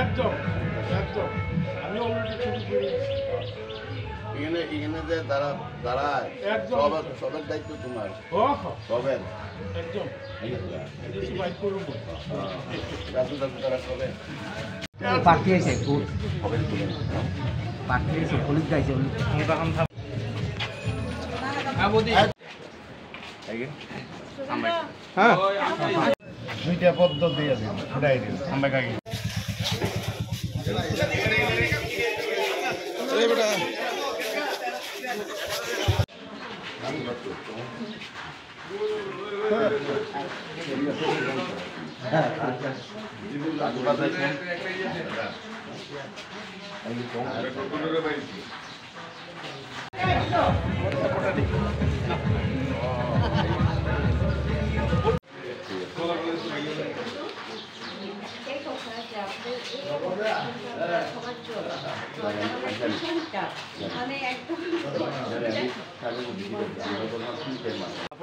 একদম একদম আমি অলরেডি শুরু করি এখানে যে দাঁড়ায় সবের দায়িত্ব তোমার সবের একদম তারা সবে পাঠিয়েছে পাঠিয়েছে পুলিশ গাইছে দুইটা পদ্ম দিয়ে দিন ফুটাই দিন আমরা কাকি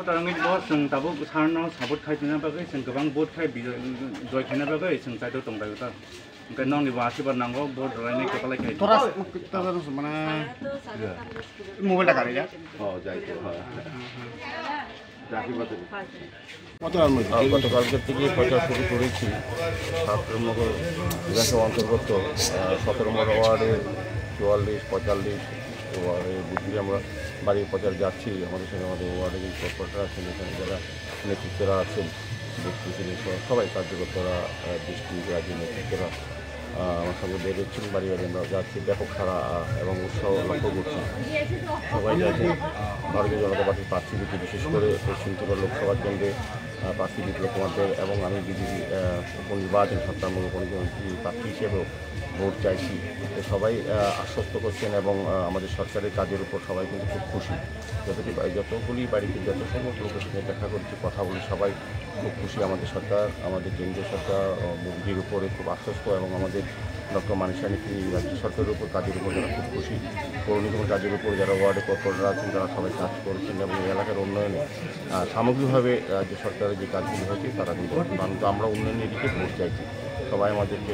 Tarangit bos sing tabuk sarno sabut khai tina bagai sing gabang bot khai joy khai na bagai sing sai do tong dai ta ke nong ni wasi bar nango bot rai ne ke palai khai তোরা মানে মোবাইলটা কারে যা যাই তো গতকালকের থেকে প্রচার শুরু করেছি ছাত্রনগর বিধানসভা অন্তর্গত 17 নম্বর ওয়ার্ডের 44, 45 ওয়ার্ডে বুদ্ধি আমরা বাড়ির প্রচার যাচ্ছি। আমাদের সঙ্গে আমাদের ওয়ার্ডে যে কর্পোরেটর আছেন, এখানে যারা নেতৃত্বরা আছেন, সবাই কার্যকর্তারা, ডিস্ট্রিক্ট রাজ্যের নেতৃত্বরা আমার সঙ্গে বেরোচ্ছেন। বাড়ি বাড়ি আমরা যাচ্ছি, ব্যাপক সারা এবং উৎসাহ লক্ষ্য করছি। সবাই যাচ্ছেন ভারতীয় জনতা পার্টির প্রার্থীদেরকে, বিশেষ করে পশ্চিম ত্রিপুরা লোকসভা কেন্দ্রে প্রার্থী বিপ্লব কুমারদের এবং আমি বিজেপি উপনির্বাচন 17 নম্বর উপনির্বাচন প্রার্থী হিসেবেও ভোট চাইছি। সবাই আশ্বস্ত করছেন এবং আমাদের সরকারের কাজের উপর সবাই কিন্তু খুব খুশি। যতগুলি বাড়িতে যত সমস্ত লোকের সঙ্গে দেখা করছি, কথা বলি, সবাই খুব খুশি। আমাদের সরকার, আমাদের কেন্দ্রীয় সরকার মোদীর উপরে খুব আশ্বস্ত এবং আমাদের ডক্টর মানিসানি রাজ্য সরকারের উপর কাজের উপর যারা খুব খুশি। পৌর নিগমের কাজের উপর যারা ওয়ার্ডে কর্পোরেটর আছেন, তারা সবাই কাজ করছেন এবং এলাকার উন্নয়নে সামগ্রিকভাবে রাজ্য সরকারের যে কাজগুলি হয়েছে তারা কিন্তু আমরা উন্নয়নের দিকে ভোট চাইছি। সবাই আমাদেরকে